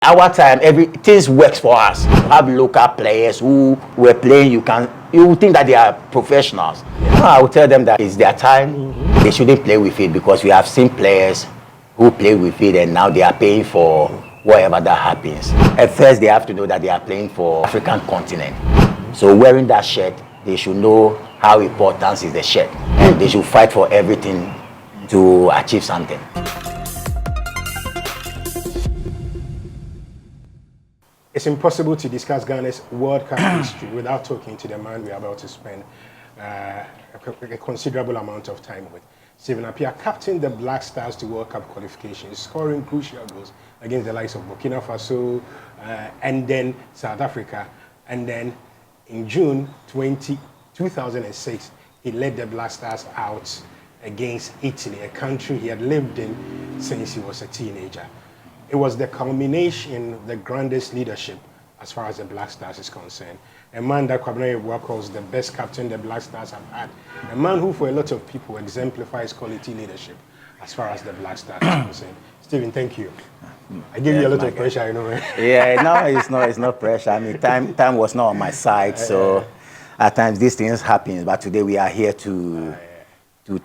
Our time, things works for us. You have local players who were playing. You think that they are professionals. I will tell them that it's their time. They shouldn't play with it because we have seen players who play with it and now they are paying for whatever that happens. At first, they have to know that they are playing for African continent. So wearing that shirt, they should know how important is the shirt, and they should fight for everything to achieve something. It's impossible to discuss Ghana's World Cup history without talking to the man we're about to spend a considerable amount of time with. Stephen Appiah captained the Black Stars to World Cup qualifications, scoring crucial goals against the likes of Burkina Faso and then South Africa. And then in June 2006, he led the Black Stars out against Italy, a country he had lived in since he was a teenager. It was the culmination of the grandest leadership as far as the Black Stars is concerned. A man that Kwabena Yeboah calls the best captain the Black Stars have had. A man who, for a lot of people, exemplifies quality leadership as far as the Black Stars is concerned. Stephen, thank you. I gave you a lot of pressure, you know, right? Yeah, no, it's not pressure. I mean, time was not on my side, so at times these things happen. But today we are here to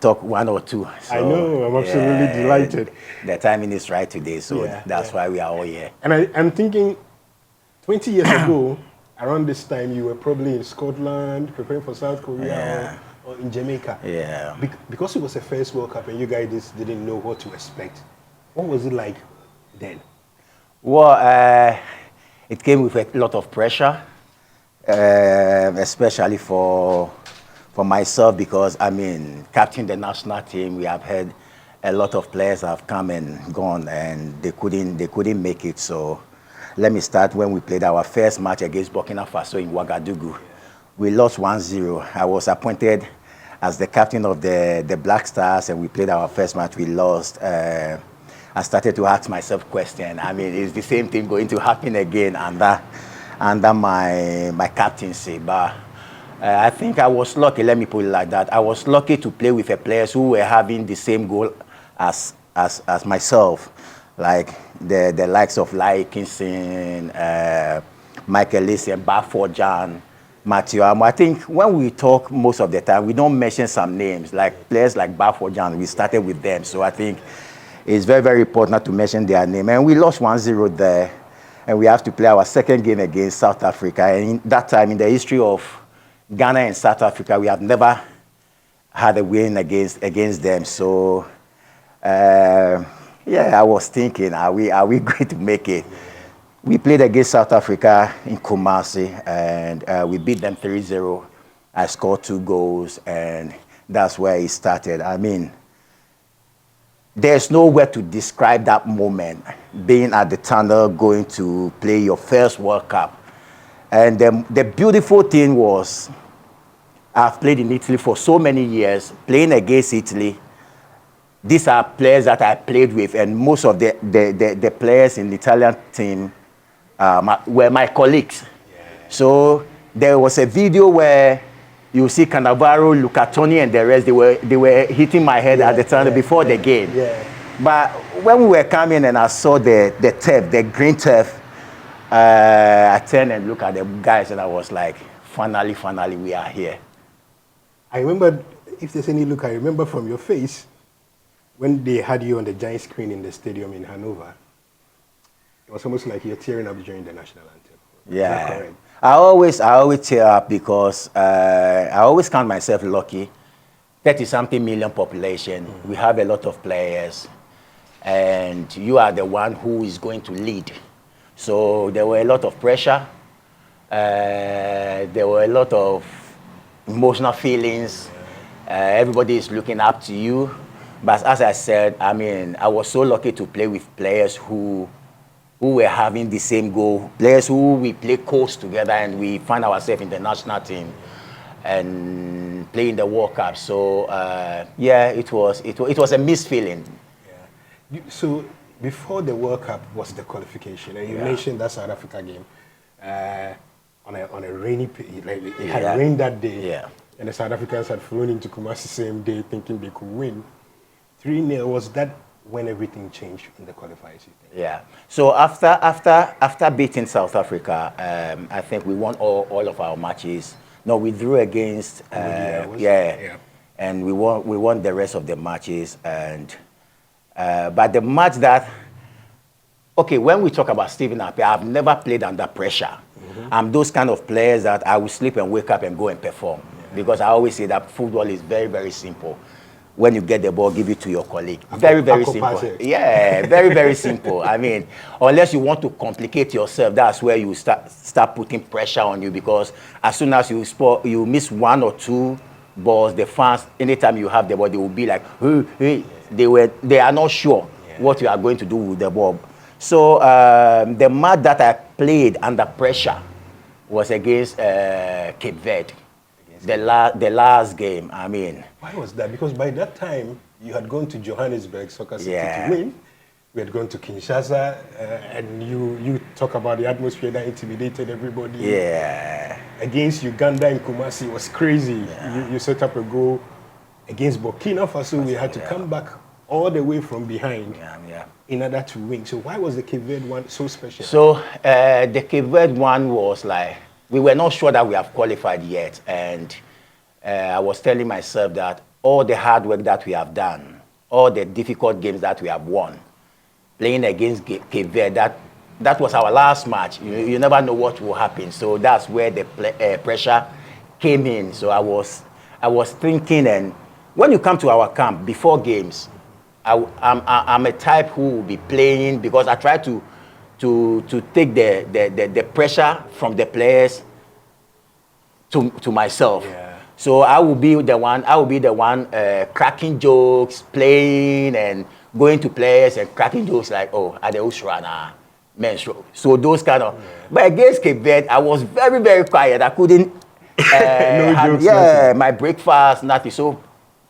talk one or two. So, I know, I'm absolutely delighted. The timing is right today, so that's why we are all here. And I'm thinking 20 years ago, around this time, you were probably in Scotland, preparing for South Korea or in Jamaica. Yeah. Because it was a first World Cup and you guys just didn't know what to expect. What was it like then? Well, it came with a lot of pressure, especially for myself, because I mean, captaining the national team, we have had a lot of players have come and gone, and they couldn't make it. So let me start when we played our first match against Burkina Faso in Ouagadougou. We lost 1-0. I was appointed as the captain of the Black Stars, and we played our first match. We lost. I started to ask myself questions. I mean, is the same thing going to happen again under my captaincy? But I think I was lucky, let me put it like that. I was lucky to play with players who were having the same goal as myself, like the likes of Lai Kinson, Michael Essien, Baffour-Jan, Matthew. I think when we talk most of the time, we don't mention some names, like players like Baffour-Jan. We started with them, so I think it's very, very important to mention their name. And we lost 1-0 there, and we have to play our second game against South Africa. And in that time, in the history of Ghana and South Africa, we have never had a win against them. So, I was thinking, are we going to make it? We played against South Africa in Kumasi, and we beat them 3-0. I scored 2 goals, and that's where it started. I mean, there's no way to describe that moment, being at the tunnel, going to play your first World Cup. And the beautiful thing was, I've played in Italy for so many years, playing against Italy. These are players that I played with, and most of the players in the Italian team were my colleagues. Yeah. So there was a video where you see Cannavaro, Luca Toni, and the rest, they were hitting my head at the time before the game. Yeah. But when we were coming and I saw the turf, the green turf, I turned and looked at the guys and I was like, finally, we are here. I remember, if there's any look, I remember from your face, when they had you on the giant screen in the stadium in Hanover, it was almost like you're tearing up during the national anthem. Yeah. Is that correct? I always tear up because I always count myself lucky. 30-something million population. Mm-hmm. We have a lot of players, and you are the one who is going to lead. So there were a lot of pressure. There were a lot of emotional feelings. Everybody is looking up to you. But as I said, I mean, I was so lucky to play with players who were having the same goal, players who we play close together, and we find ourselves in the national team and play in the World Cup. So it was a mixed feeling. Yeah. So before the World Cup was the qualification, and you mentioned that South Africa game on a rainy, like it had rained that day. Yeah. And the South Africans had flown into Kumasi the same day thinking they could win. 3-0, was that when everything changed in the qualifiers? You think? Yeah. So after beating South Africa, I think we won all of our matches. No, we drew against Yeah. and we won the rest of the matches. And but the match that when we talk about Stephen Appiah, I've never played under pressure. I'm those kind of players that I will sleep and wake up and go and perform, because I always say that football is very, very simple. When you get the ball, give it to your colleague. Very, very simple. Yeah, very, very simple. I mean, unless you want to complicate yourself, that's where you start putting pressure on you, because as soon as you miss one or two balls, the fans, anytime you have the ball, they will be like, hey. They are not sure what you are going to do with the ball. So the match that I played under pressure was against Cape Verde. The last game, I mean. Why was that? Because by that time, you had gone to Johannesburg Soccer City to win. We had gone to Kinshasa, and you talk about the atmosphere that intimidated everybody. Yeah. Against Uganda in Kumasi, it was crazy. Yeah. You set up a goal. Against Burkina Faso, we had to come back all the way from behind in order to win. So why was the Cape Verde one so special? So the Cape Verde one was like, we were not sure that we have qualified yet. And I was telling myself that all the hard work that we have done, all the difficult games that we have won, playing against Cape Verde, that was our last match. You never know what will happen. So that's where the pressure came in. So I was thinking, and when you come to our camp before games, I'm a type who will be playing, because I try to take the pressure from the players to myself. Yeah. So I will be the one cracking jokes, playing and going to players and cracking jokes like, oh, at the Ushrana, menstrual. So those kind of. But against Cape Verde, I was very, very quiet. I couldn't. My breakfast, nothing. So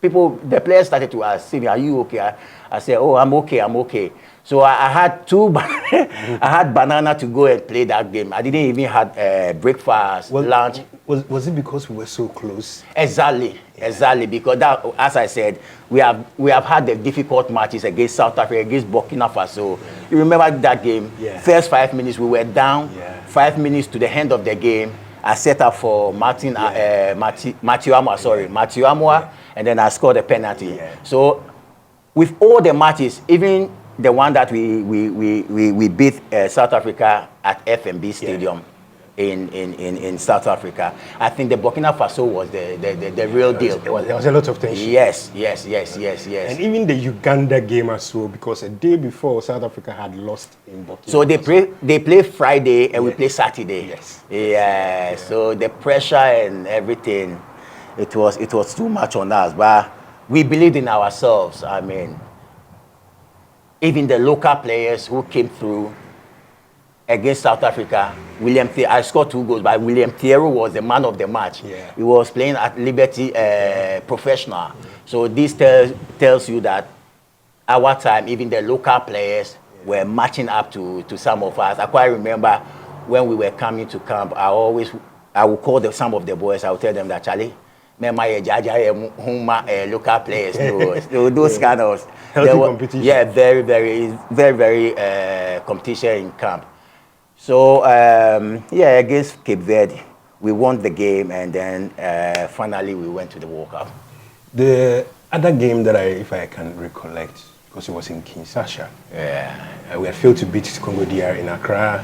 the players started to ask me, are you okay? I said, oh, I'm okay. So I had I had banana to go and play that game. I didn't even have breakfast, lunch. Was it because we were so close? Exactly, because that, as I said, we have had the difficult matches against South Africa, against Burkina Faso. You remember that game? Yeah. First 5 minutes we were down. Yeah. 5 minutes to the end of the game, I set up for Matthew Amwa, and then I scored a penalty. Yeah. So with all the matches, even the one that we beat South Africa at FMB Stadium in South Africa, I think the Burkina Faso was the real deal. There was a lot of tension. Yes. And even the Uganda game as well, because a day before South Africa had lost in Burkina. So they play Friday and we play Saturday. Yes. Yeah. So the pressure and everything, it was too much on us, but we believed in ourselves. I mean, even the local players who came through against South Africa, I scored 2 goals, but William Thiero was the man of the match. Yeah. He was playing at Liberty Professional. So this tells you that our time, even the local players were matching up to some of us. I quite remember when we were coming to camp, I would call some of the boys, I would tell them that, Charlie, local players, those kind of healthy competition. Yeah, very, very, very, very competition in camp. So against Cape Verde, we won the game, and then finally we went to the World Cup. The other game that if I can recollect, because it was in Kinshasa. Yeah, we had failed to beat Congo DR in Accra,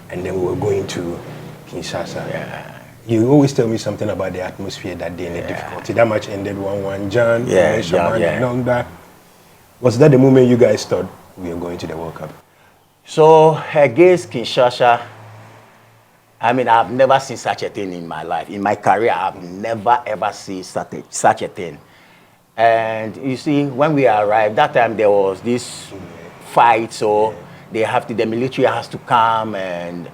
and then we were going to Kinshasa. Yeah. You always tell me something about the atmosphere that day and the difficulty. That match ended 1-1. John, along that. Was that the moment you guys thought we were going to the World Cup? So against Kinshasa, I mean, I've never seen such a thing in my life. In my career, I've never ever seen such a thing. And you see, when we arrived, that time there was this fight, so the military has to come and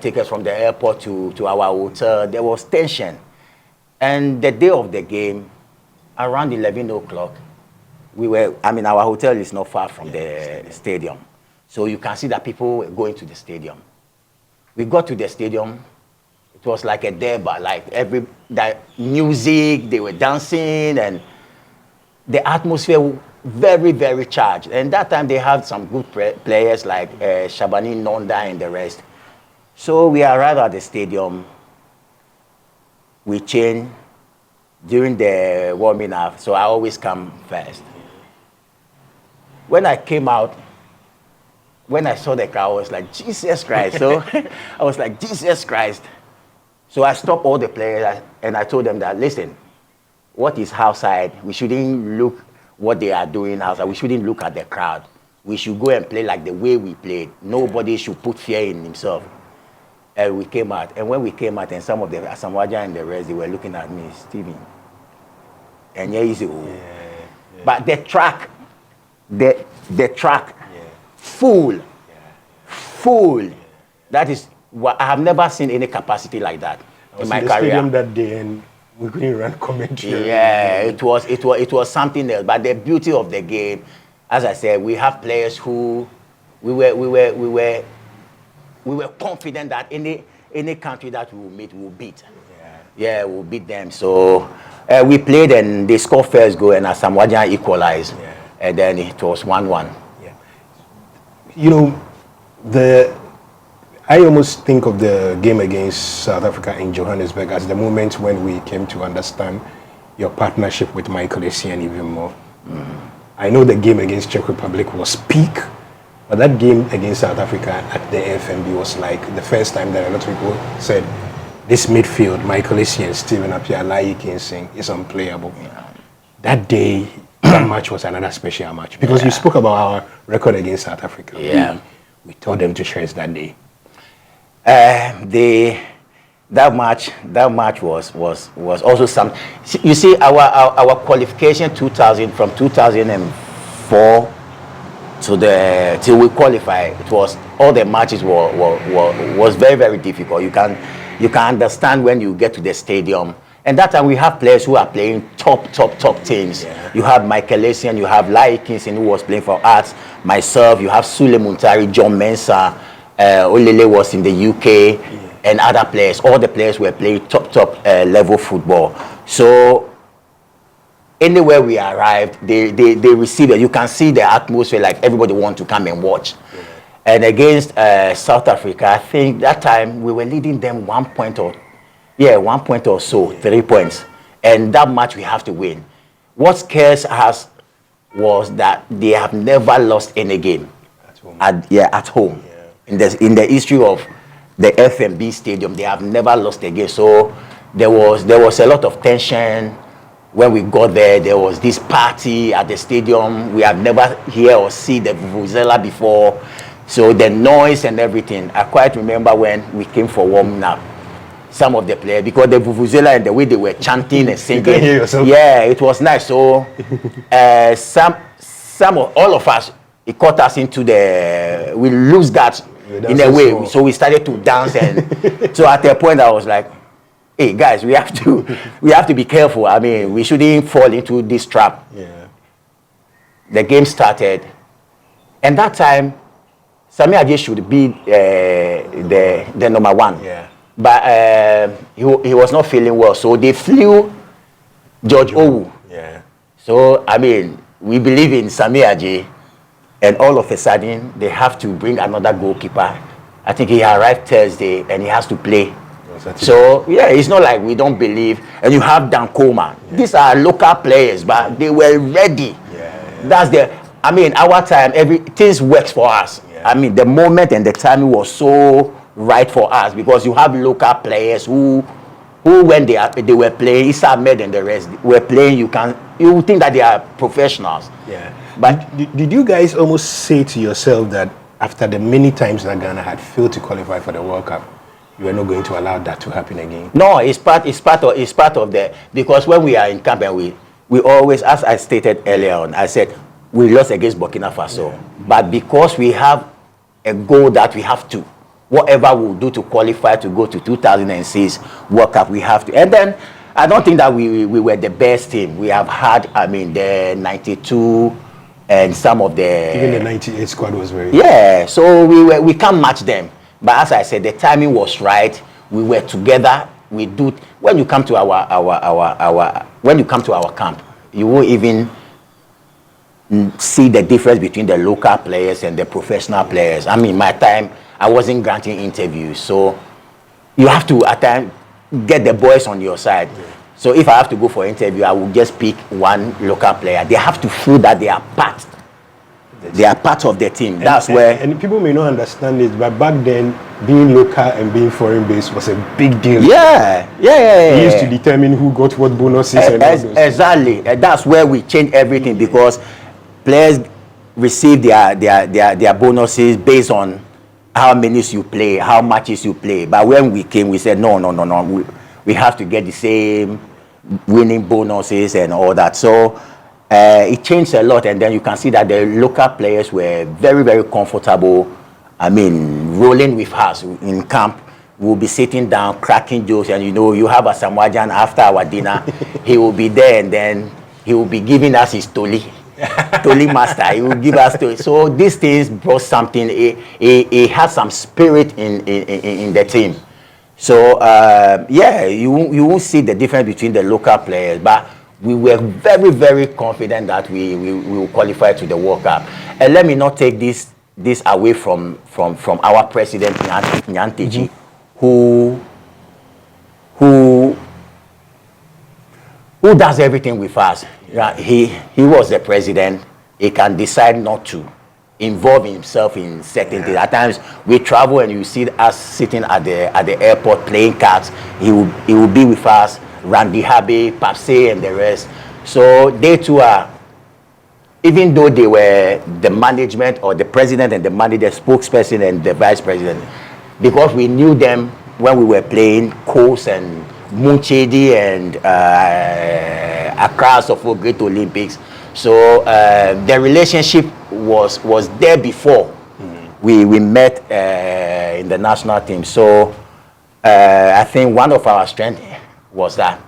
take us from the airport to our hotel. There was tension. And the day of the game, around 11 o'clock, our hotel is not far from the stadium. So you can see that people were going to the stadium. We got to the stadium. It was like a deba, like that music, they were dancing, and the atmosphere very, very charged. And that time they had some good players like Shabani Nonda and the rest. So we arrived at the stadium. We changed during the warming up. So I always come first. When I came out, when I saw the crowd, I was like, Jesus Christ. So I was like, Jesus Christ. So I stopped all the players and I told them that, listen, what is outside? We shouldn't look what they are doing outside. We shouldn't look at the crowd. We should go and play like the way we played. Nobody should put fear in himself. And we came out. And when we came out, and some of the Asamoah and the rest, they were looking at me, Stephen. And yeah, easy. But the track, full. That is what I have never seen any capacity like that in my career. Stadium that day, and we couldn't run commentary. Yeah, it was something else. But the beauty of the game, as I said, we have players who we were confident that any country that we will meet, we will beat. Yeah, we'll beat them. So we played and they scored first goal, and Asamoah equalized, and then it was 1-1. Yeah. You know, I almost think of the game against South Africa in Johannesburg as the moment when we came to understand your partnership with Michael Essien even more. I know the game against Czech Republic was peak, but that game against South Africa at the FMB was like the first time that a lot of people said, this midfield, Michael Essien, Stephen Appiah, Lai Kinsing, is unplayable. That day, that match was another special match because you spoke about our record against South Africa. We told them to cherish that day. That match was also some. You see, our qualification 2000 from 2004 till we qualify. It was all the matches was very, very difficult. You can understand when you get to the stadium. And that time we have players who are playing top teams. You have Michael Essien, you have Lai Kinsing who was playing for us, myself, you have Sule Muntari, John Mensah, Olele was in the UK, and other players. All the players were playing top level football. So anywhere we arrived, they received it. You can see the atmosphere, like everybody want to come and watch. And against South Africa, I think that time we were leading them 1 point or so, 3 points. And that match we have to win. What scares us was that they have never lost any game at home. In the history of the FMB stadium, they have never lost a game. So there was a lot of tension when we got there. There was this party at the stadium. We have never hear or see the vuvuzela before. So the noise and everything. I quite remember when we came for warming up, some of the players, because the vuvuzela and the way they were chanting and singing, it was nice. So all of us, it caught us into we lose that in a way. So we started to dance, and so at a point I was like, hey guys, we have to be careful. I mean, we shouldn't fall into this trap. The game started, and that time Sammy Adje should be the number one. But he was not feeling well, so they flew George Owu. So I mean, we believe in Sammy Adje, and all of a sudden they have to bring another goalkeeper. I think he arrived Thursday and he has to play. So it's not like we don't believe. And you have Dan Koma. These are local players, but they were ready. That's I mean, our time, things works for us. I mean, the moment and the timing was so right for us because you have local players who when they were playing, Issa Ahmed and the rest were playing. You think that they are professionals. But did you guys almost say to yourself that after the many times that Ghana had failed to qualify for the World Cup, you are not going to allow that to happen again? No, it's part of the, because when we are in camp and we always, as I stated earlier on, I said we lost against Burkina Faso, but because we have a goal that we have to, whatever we'll do to qualify to go to 2006 World Cup, we have to. And then I don't think that we were the best team. We have had, I mean, the 92 and some of the... Even the 98 squad was very good. Yeah, so we can't match them. But as I said, the timing was right. We were together. We do. When you come to our camp, you won't even see the difference between the local players and the professional players. I mean, my time, I wasn't granting interviews, so you have to at times get the boys on your side. So if I have to go for interview, I will just pick one local player. They have to feel that they are part. They are part of the team. And people may not understand this, but back then, being local and being foreign based was a big deal. Yeah. We used to determine who got what bonuses and all those. Exactly. That's where we changed everything, because players receive their bonuses based on how minutes you play, how matches you play. But when we came, we said no. We have to get the same winning bonuses and all that. So it changed a lot, and then you can see that the local players were very, very comfortable. I mean, rolling with us in camp. We'll be sitting down, cracking jokes, and you have a Samoajan after our dinner. He will be there, and then he will be giving us his toli master. He will give us toli. So these things brought something. It had some spirit in the team. So you won't see the difference between the local players, but we were very, very confident that we will qualify to the World Cup. And let me not take this away from our president, Nyanteji, who does everything with us. Yeah, he was the president. He can decide not to involve himself in certain things. At times we travel and you see us sitting at the airport playing cards. He will be with us, Randy Habe, Papse, and the rest. So they too are, even though they were the management or the president and the manager, spokesperson and the vice president, because we knew them when we were playing Coast and Munchedi and Accra for Great Olympics. So the relationship was there before we met in the national team. So I think one of our strengths was that.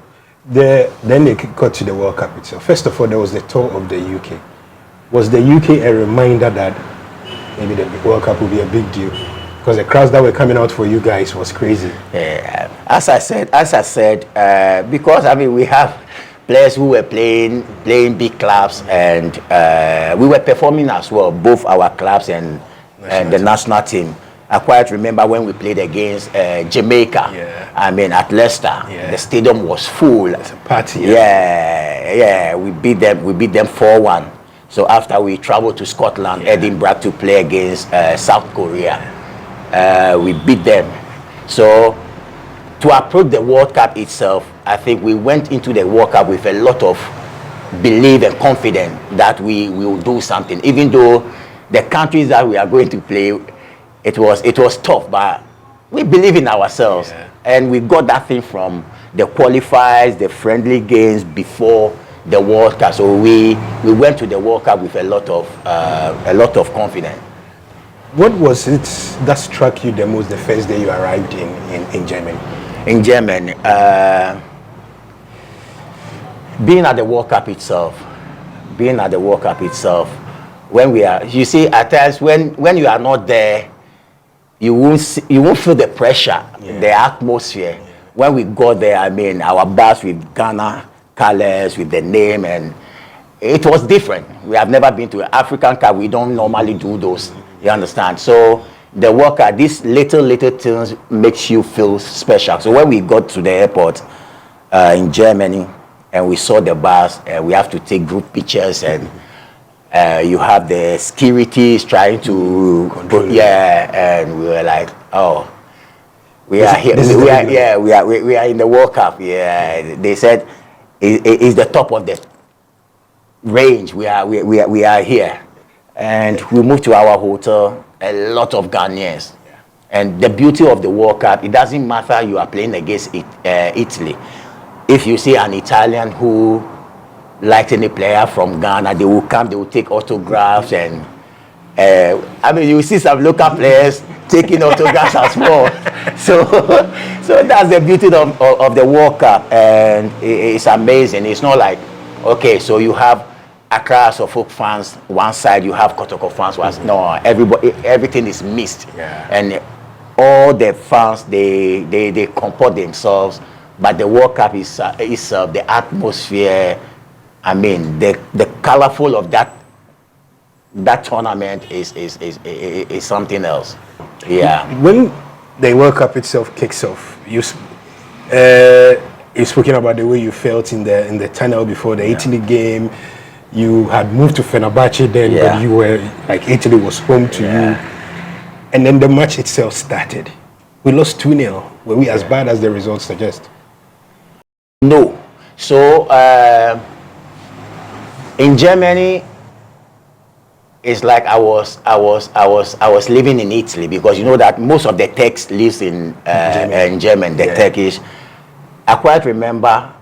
Then they got to the World Cup itself. First of all, there was the tour of the UK. Was the UK a reminder that maybe the World Cup will be a big deal? Because the crowds that were coming out for you guys was crazy. As I said, because I mean we have players who were playing big clubs, and we were performing as well, both our clubs and the national team. I quite remember when we played against Jamaica. Yeah. I mean, at Leicester, the stadium was full. It's a party. Yeah. We beat them 4-1. So after we traveled to Scotland, Edinburgh, to play against South Korea, we beat them. So to approach the World Cup itself, I think we went into the World Cup with a lot of belief and confidence that we will do something. Even though the countries that we are going to play, it was tough, but we believe in ourselves, and we got that thing from the qualifiers, the friendly games before the World Cup. So we went to the World Cup with a lot of confidence. What was it that struck you the most the first day you arrived in Germany? In Germany, being at the World Cup itself, when we are, you see, at times when you are not there, you won't feel the pressure, the atmosphere. When we got there, I mean, our bus with Ghana colors, with the name, and it was different. We have never been to an African Cup. We don't normally do those. You understand? So the World Cup, these little things makes you feel special. So when we got to the airport in Germany and we saw the bus, we have to take group pictures, and you have the securities trying to control. And we were like, oh, we are here. We are in the World Cup. Yeah, they said it's the top of the range. We are here, and we moved to our hotel. A lot of Ghanaians, and the beauty of the World Cup, it doesn't matter you are playing against Italy. If you see an Italian who likes any player from Ghana, they will come, they will take autographs, and I mean, you see some local players taking autographs as well. So that's the beauty of the World Cup, and it's amazing. It's not like, okay, so you have Accra Suffolk fans one side, you have Kotoko fans one. No, everything is mixed, and all the fans they comport themselves. But the World Cup is the atmosphere. I mean, the colorful of that that tournament is something else. Yeah. When the World Cup itself kicks off, you've spoken about the way you felt in the tunnel before the Italy game. You had moved to Fenerbahce then, but you were like Italy was home to you. And then the match itself started. We lost 2-0. Were we as bad as the results suggest? No. So in Germany, it's like I was living in Italy, because you know that most of the Turks lives in Germany, the Turkish. I quite remember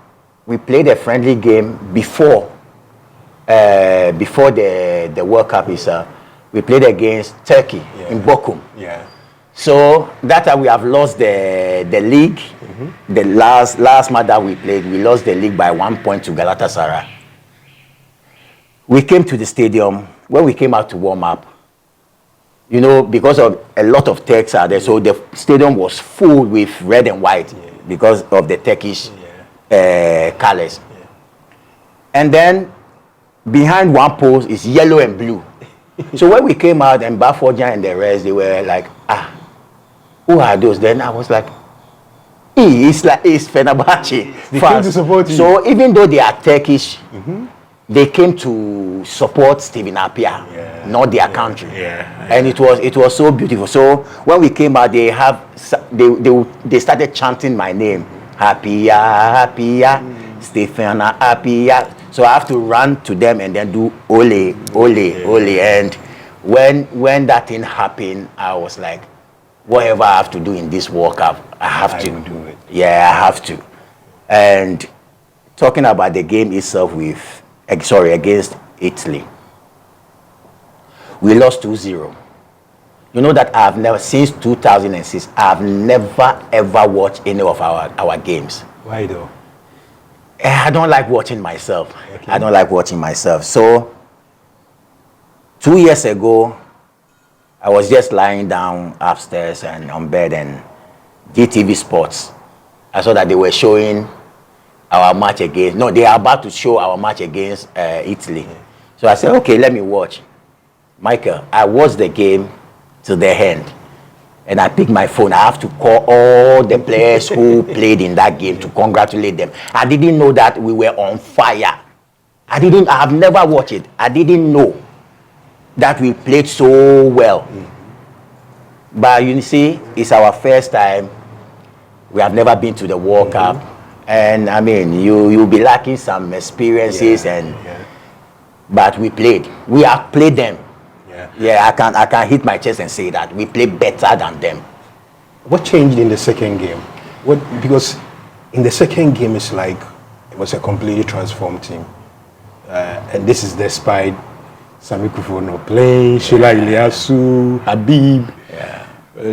we played a friendly game before the World Cup is we played against Turkey in Bochum. Yeah. So that time we have lost the league. The last match that we played, we lost the league by 1 point to Galatasaray. We came to the stadium. When we came out to warm up, you know, because of a lot of Turks are there, so the stadium was full with red and white because of the Turkish colors. And then behind one post is yellow and blue. So when we came out, and Bafojan and the rest, they were like, who are those? Then I was like, it's Fenerbahce. They came to support you. So even though they are Turkish, they came to support Stephen Appiah, not their country. And it was so beautiful. So when we came out, they started chanting my name, Appiah, Appiah, Stephen Appiah. So I have to run to them and then do ole, ole, ole. And when that thing happened, I was like, whatever I have to do in this World Cup, I have to do it. Yeah, I have to. And talking about the game itself against Italy, we lost 2-0. You know that I've never, since 2006, I've never ever watched any of our games. Why though? I don't like watching myself. I don't like watching myself. So 2 years ago, I was just lying down upstairs and on bed, and GTV Sports, I saw that they were showing our match against, no, they are about to show our match against Italy. So I said, okay, let me watch. Michael, I watched the game to the end, and I picked my phone. I have to call all the players who played in that game to congratulate them. I didn't know that we were on fire. I have never watched it. I didn't know that we played so well. But you see, it's our first time. We have never been to the World Cup. And I mean, you'll be lacking some experiences, but we played. We have played them. I can hit my chest and say that we played better than them. What changed in the second game? Because in the second game, it's like it was a completely transformed team, and this is despite Sami Kufuor no play, Sheila Iliasu, Habib,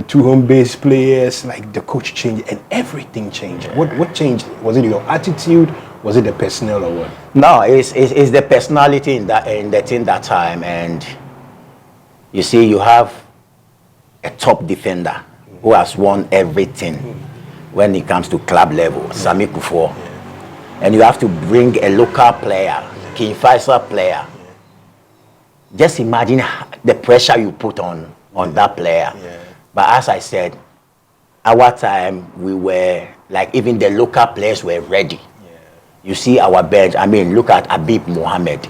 two home-based players. Like the coach changed and everything changed. What changed? Was it your attitude? Was it the personnel or what? No, it's the personality in the team that time. And you see, you have a top defender who has won everything when it comes to club level, Sami Kufuor. And you have to bring a local player, King Faisal player. Just imagine the pressure you put on that player. But as I said, our time, we were like, even the local players were ready. You see our bench. I mean, look at Habib Mohamed.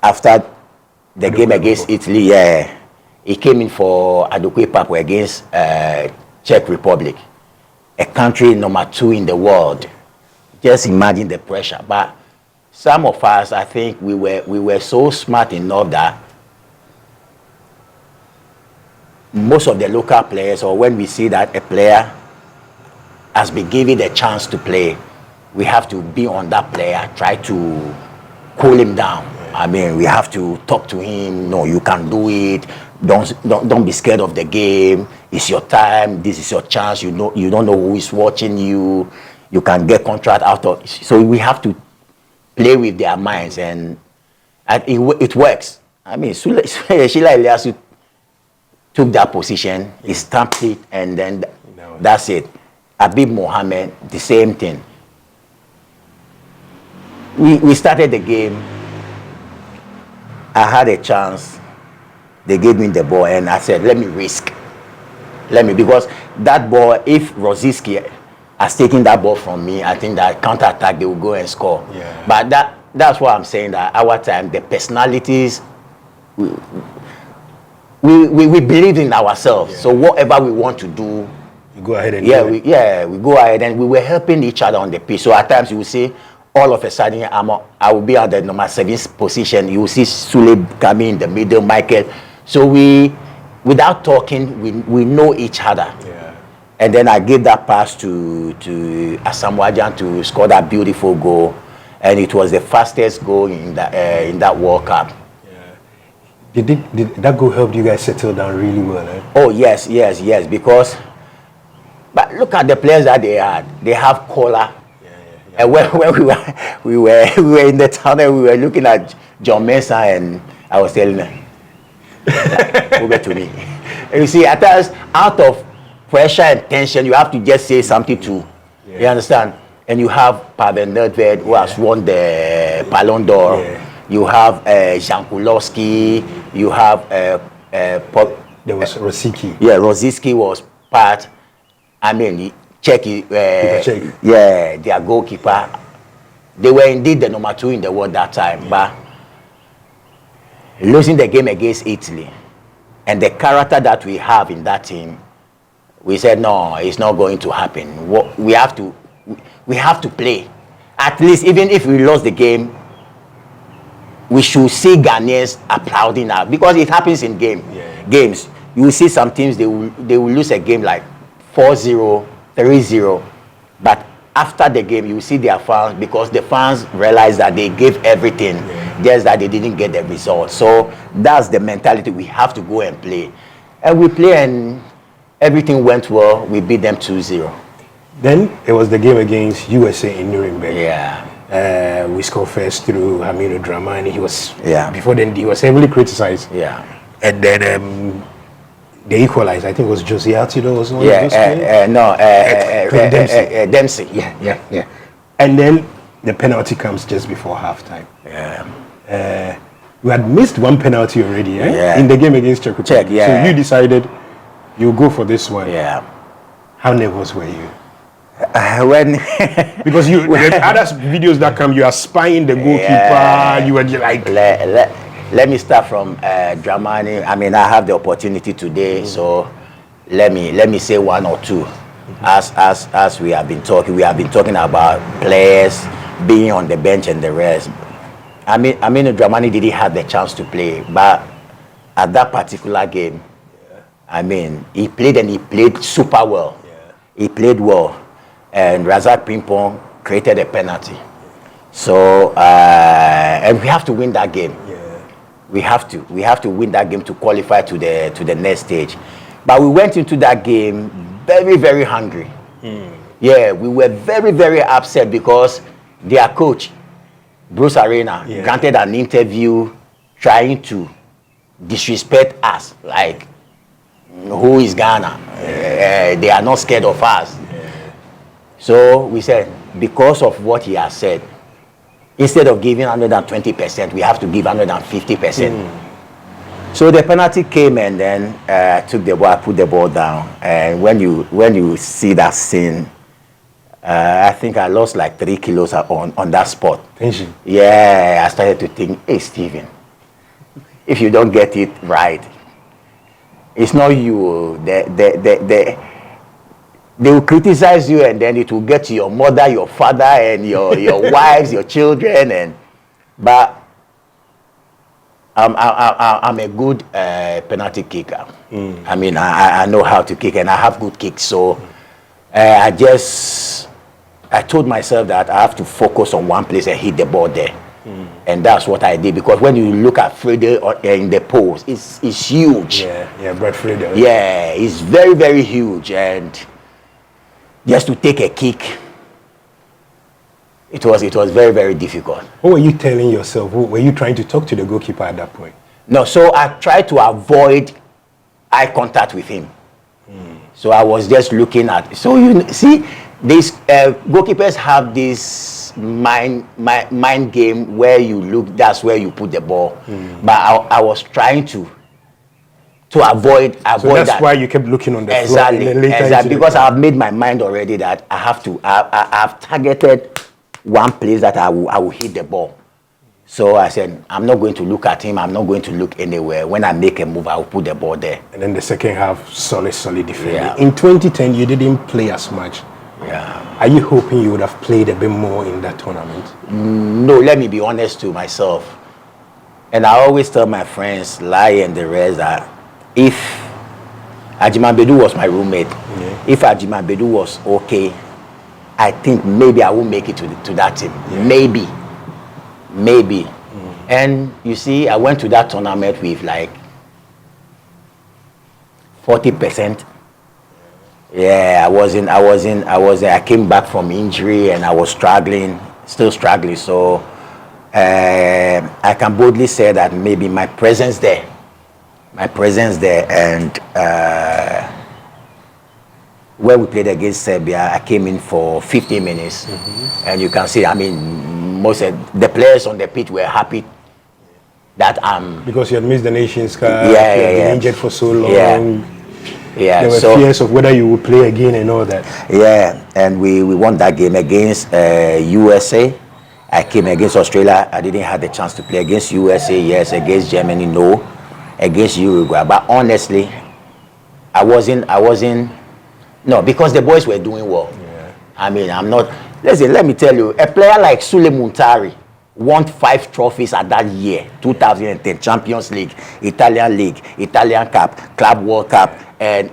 After the game against Italy, he came in for Adokwe Papu against Czech Republic, a country number 2 in the world. Just imagine the pressure. But some of us, I think we were so smart enough that most of the local players, or when we see that a player has been given the chance to play, we have to be on that player, try to cool him down. I mean, we have to talk to him. No, you can do it. Don't be scared of the game. It's your time. This is your chance. You don't know who is watching you. You can get contract out of. So we have to play with their minds, and it works. I mean, Sheila Iliasu took that position, he stamped it, and then that's it. Habib Mohamed, the same thing. We started the game. I had a chance. They gave me the ball, and I said, let me risk. Because that ball, if Rosiski has taken that ball from me, I think that counter-attack, they will go and score. Yeah. But that's why I'm saying that our time, the personalities, we believe in ourselves. Yeah. So whatever we want to do, you go ahead and do it. We go ahead, and we were helping each other on the pitch. So at times you will see, all of a sudden, I will be at the number 7 position. You will see Sule coming in the middle, Michael. So without talking, we know each other. Yeah. And then I gave that pass to Asamoah to score that beautiful goal, and it was the fastest goal in that World Cup. Yeah. Did that goal help you guys settle down really well? Eh? Oh yes, because. But look at the players that they had. They have collar. And when we were in the tunnel, we were looking at John Mensah, and I was telling them, over to me. And you see, at times, out of pressure and tension, you have to just say something to. Yeah. You understand? And you have Pavel Nedved, who has won the Ballon d'Or. Yeah. You have Jan Kulowski. You have there was Rosicky. Yeah, Rosicky was part. I mean, Czech. Their goalkeeper. They were indeed the number 2 in the world that time, but losing the game against Italy and the character that we have in that team, we said no, it's not going to happen. We have to play. At least, even if we lost the game, we should see Ghanaians applauding us, because it happens in games. You will see some teams, they will lose a game like 4-0, 3-0, but after the game, you see their fans, because the fans realize that they gave everything, just that they didn't get the result. So that's the mentality. We have to go and play. And we play, and everything went well. We beat them 2-0. Then it was the game against USA in Nuremberg. Yeah. We scored first through Hamidu Dramani. Before then, he was heavily criticized. Yeah. And then they equalized. I think it was Jose Altido was one of those players. Dempsey. Yeah. And then the penalty comes just before halftime. Yeah. We had missed one penalty already in the game against Czech Republic. Yeah. So you decided you go for this one. Yeah. How nervous were you? Because the other videos that come, you are spying the goalkeeper. You were just like. Let me start from Dramani. I mean, I have the opportunity today, so let me say one or two. As we have been talking about players being on the bench and the rest. I mean, Dramani didn't have the chance to play, but at that particular game, I mean, he played super well. Yeah. He played well, and Razak Pimpong created a penalty. So, and we have to win that game. Yeah. We have to win that game to qualify to the next stage. But we went into that game very, very hungry. Yeah, we were very, very upset because their coach, Bruce Arena, granted an interview trying to disrespect us, like, who is Ghana? They are not scared of us. So we said, because of what he has said, instead of giving 120%, we have to give 150%. So the penalty came, and then I took the ball, I put the ball down. And when you see that scene, I think I lost like 3 kilos on that spot. Tension. Yeah, I started to think, hey, Stephen, if you don't get it right, it's not you. They will criticize you, and then it will get to your mother, your father, and your wives, your children. But I'm a good penalty kicker. I mean, I know how to kick, and I have good kicks. So I told myself that I have to focus on one place and hit the ball there. And that's what I did, because when you look at Frede in the post, it's huge. Yeah, Brad Frede. Yeah, it's very, very huge. And just to take a kick, it was very, very difficult. What were you telling yourself? Were you trying to talk to the goalkeeper at that point? No, so I tried to avoid eye contact with him. So I was just looking at. So you see, these goalkeepers have this this mind game where you look, that's where you put the ball. But I was trying to avoid So that's that. why you kept looking on the Exactly, floor. exactly. Because I've made my mind already that I have to. I've targeted one place that I will hit the ball. So I said, I'm not going to look at him. I'm not going to look anywhere. When I make a move, I will put the ball there. And then the second half, solid defending. Yeah. In 2010, you didn't play as much. Yeah. Are you hoping you would have played a bit more in that tournament? No, let me be honest to myself. And I always tell my friends, Lai and the rest, that if Ajimabedu was my roommate, if Ajimabedu was okay, I think maybe I will make it to that team. Yeah. Maybe. And you see, I went to that tournament with like 40%. Yeah, I came back from injury and I was still struggling. So I can boldly say that maybe my presence there, and when we played against Serbia, I came in for 15 minutes, and you can see, I mean, most of the players on the pitch were happy that because you had missed the Nations Cup, you had been injured for so long. Yeah, there were fears of whether you would play again and all that. Yeah, and we won that game against USA. I came against Australia. I didn't have the chance to play against USA. Yes, against Germany, no. Against Uruguay, but honestly, I wasn't. No, because the boys were doing well. Yeah. I mean, I'm not. Listen, let me tell you, a player like Sule Muntari won 5 trophies at that year, 2010 Champions League, Italian League, Italian Cup, Club World Cup, and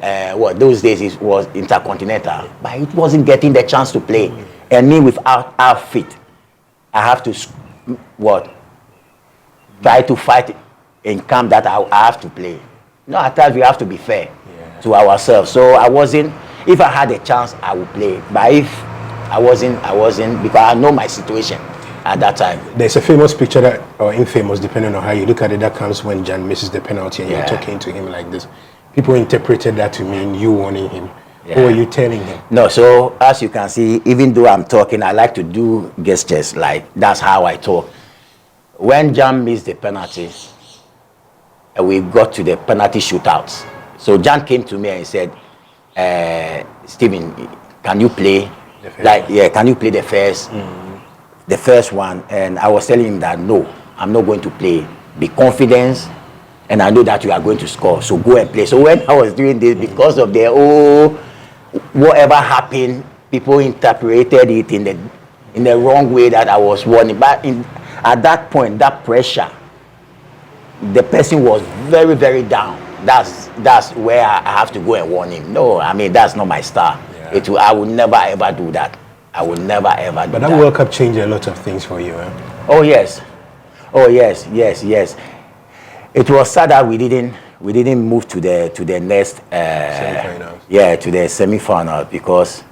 those days it was Intercontinental. But it wasn't getting the chance to play. And me without outfit, I have to try to fight in camp that I have to play. No, at times we have to be fair to ourselves. So I wasn't. If I had a chance, I would play. But if I wasn't because I know my situation at that time. There's a famous picture or infamous, depending on how you look at it, that comes when Jan misses the penalty and you're talking to him like this. People interpreted that to mean you warning him. Yeah. What were you telling him? No, so as you can see, even though I'm talking, I like to do gestures, like that's how I talk. When Jan missed the penalty, we got to the penalty shootouts. So Jan came to me and said, Stephen, can you play? Can you play the first one? And I was telling him that no, I'm not going to play. Be confident, and I know that you are going to score. So go and play. So when I was doing this, because of whatever happened, people interpreted it in the wrong way that I was warning. But at that point, that pressure, the person was very, very down. That's where I have to go and warn him. No, I mean, that's not my style. Yeah. I would never ever do that. I would never ever do that. But that World Cup changed a lot of things for you, eh? Oh yes. It was sad that we didn't move to the next semi-finals. Yeah, to the semi-final, because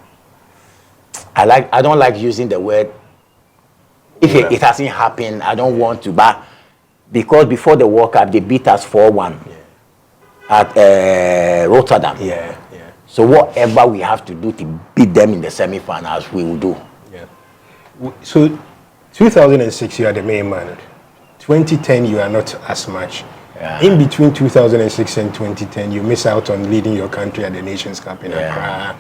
I don't like using the word if it hasn't happened. I don't want to, but because before the World Cup they beat us 4-1 at Rotterdam. Yeah. So whatever we have to do to beat them in the semi-finals, we will do. Yeah. So 2006 you are the main man. 2010 you are not as much. Yeah. In between 2006 and 2010, you miss out on leading your country at the Nations Cup in Accra.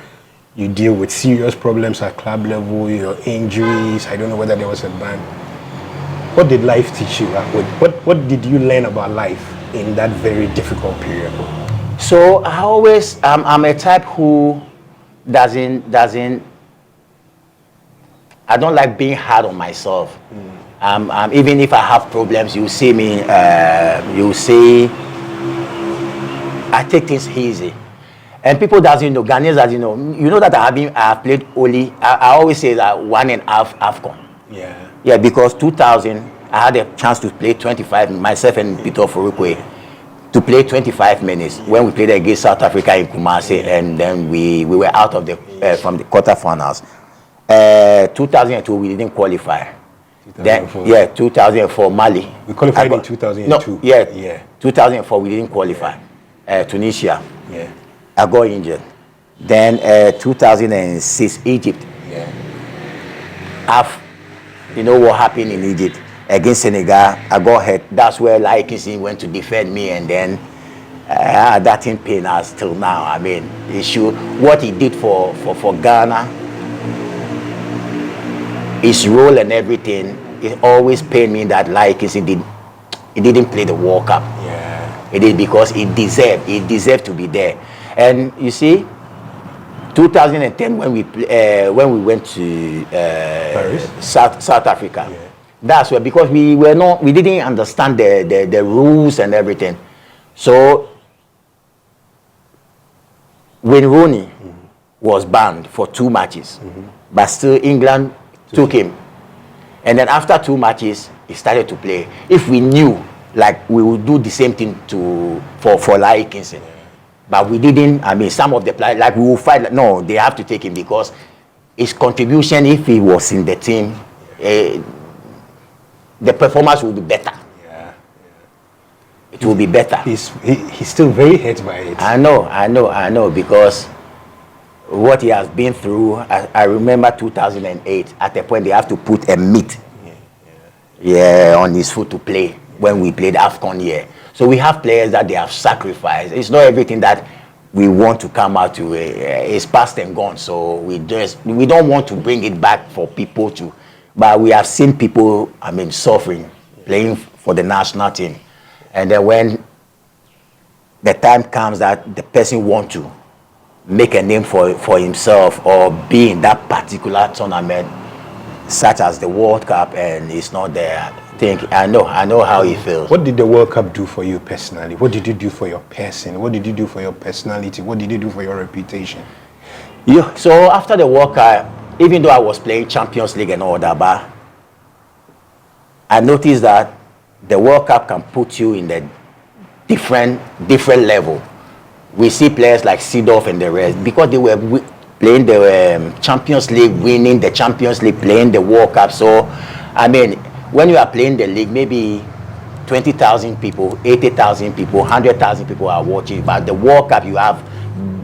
You deal with serious problems at club level, your injuries. I don't know whether there was a ban. What did life teach you? What did you learn about life in that very difficult period? So I'm a type who doesn't. I don't like being hard on myself. Even if I have problems, you see me. You see, I take things easy, and people doesn't know. Ghanaians doesn't know. You know that I have played only. I always say that 1.5 AFCON. Yeah. Because 2000, I had a chance to play 25. Myself and Peter Forukwe to play 25 minutes when we played against South Africa in Kumasi, and then we were out of from the quarterfinals. 2002 we didn't qualify. 2004 Mali. We qualified in 2002. No, 2004 we didn't qualify. Tunisia. Yeah. I got injured. Then 2006 Egypt. Yeah. you know what happened in Egypt against Senegal? I got hurt. That's where Laikinson went to defend me, and then that thing pain us till now. I mean, what he did for Ghana, his role and everything, it always pained me that Laikinson didn't play the World Cup. Yeah. It is because he deserved to be there. And you see, 2010 when we went to South Africa, yeah. That's where, because we didn't understand the rules and everything. So when Rooney was banned for 2 matches, but still England took him, and then after 2 matches he started to play. If we knew, like, we would do the same thing for Laikinson, yeah. But we didn't. I mean, some of the players, like, we will fight. Like, no, they have to take him because his contribution, if he was in the team, the performance will be better. Yeah. It will be better. He's still very hurt by it. I know, because what he has been through. I remember 2008. At the point they have to put a mitt, on his foot to play when we played AFCON here. So we have players that they have sacrificed. It's not everything that we want to come out to. It's past and gone. So we don't want to bring it back for people to. But we have seen people, I mean, suffering, playing for the national team. And then when the time comes that the person wants to make a name for himself or be in that particular tournament, such as the World Cup, and it's not there, I know how he feels. What did the World Cup do for you personally? What did you do for your person? What did you do for your personality? What did you do for your reputation? Yeah. So after the World Cup, even though I was playing Champions League and all that, but I noticed that the World Cup can put you in the different level. We see players like Seedorf and the rest, because they were playing the Champions League, winning the Champions League, playing the World Cup. So, I mean, when you are playing the league, maybe 20,000 people, 80,000 people, 100,000 people are watching. But the World Cup, you have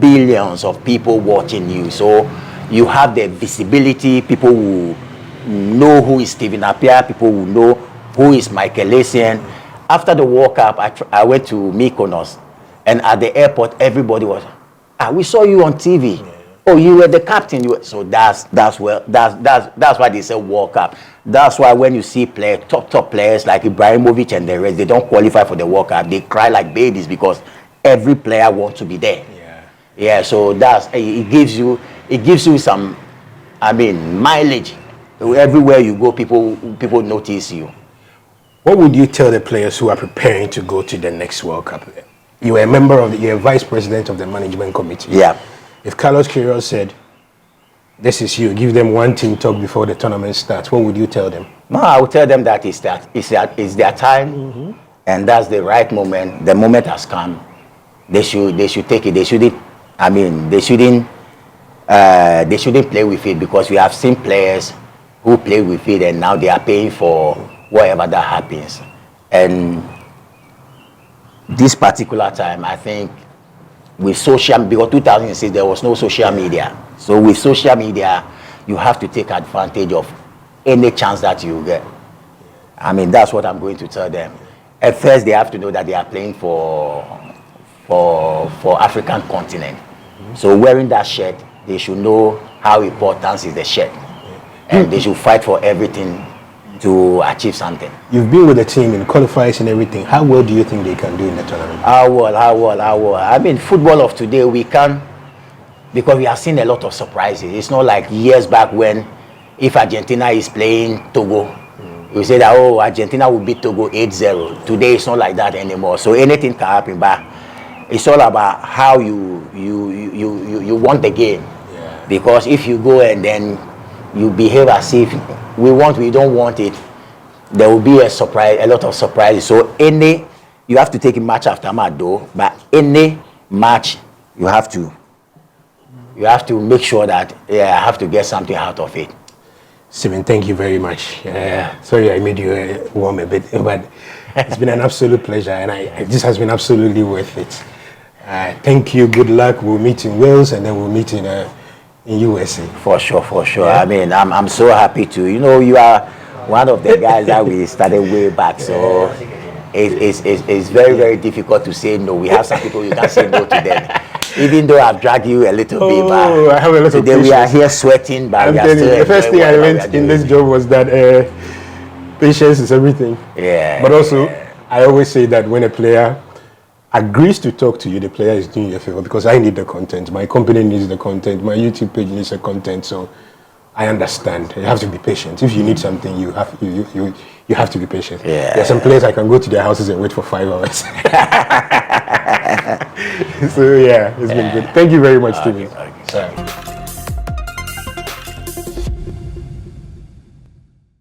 billions of people watching you. So you have the visibility. People will know who is Stephen Appiah. People will know who is Michael Essien. After the World Cup, I went to Mykonos, and at the airport, everybody was, we saw you on TV. Yeah. Oh, you were the captain. So that's why they say World Cup. That's why when you see top players like Ibrahimovic and the rest, they don't qualify for the World Cup. They cry like babies because every player wants to be there. Yeah. So it gives you some, I mean, mileage. Everywhere you go, people notice you. What would you tell the players who are preparing to go to the next World Cup? You are you're a vice president of the management committee. Yeah. If Carlos Queiroz said, this is you, give them one team talk before the tournament starts, what would you tell them? No, I would tell them that it's their time, and that's the right moment. The moment has come. They should take it. They shouldn't play with it, because we have seen players who play with it and now they are paying for whatever that happens. And this particular time, I think, with because 2006 there was no social media. So with social media, you have to take advantage of any chance that you get. I mean, that's what I'm going to tell them. At first, they have to know that they are playing for African continent. So wearing that shirt, they should know how important is the shirt, and they should fight for everything to achieve something. You've been with the team in qualifiers and everything. How well do you think they can do in the tournament? How well. I mean, football of today, we can, because we have seen a lot of surprises. It's not like years back when, if Argentina is playing Togo, we say that, Argentina will beat Togo 8-0. Today, it's not like that anymore. So anything can happen, but it's all about how you want the game. Yeah. Because if you go and then you behave as if we don't want it, there will be a lot of surprises. So you have to take a match after match though, but any match you have to make sure that I have to get something out of it. Stephen, thank you very much. Sorry I made you warm a bit, but it's been an absolute pleasure, and this has been absolutely worth it. Thank you, good luck. We'll meet in Wales, and then we'll meet in USA. For sure. Yeah. I mean, I'm so happy to, you are one of the guys that we started way back. So it's very, very difficult to say no. We have some people you can't say no to them. Even though I've dragged you a little bit, but I have a lot today of we are patience. here sweating, but I'm we are telling still you, the first thing I enjoying whatever learned we are in this doing. job was that patience is everything. Yeah. But also, I always say that when a player agrees to talk to you, the player is doing you a favor, because I need the content. My company needs the content. My YouTube page needs the content. So I understand. You have to be patient. If you need something, you have to be patient. Yeah. There are some players I can go to their houses and wait for 5 hours. So yeah, it's been good. Thank you very much, Steven. Okay.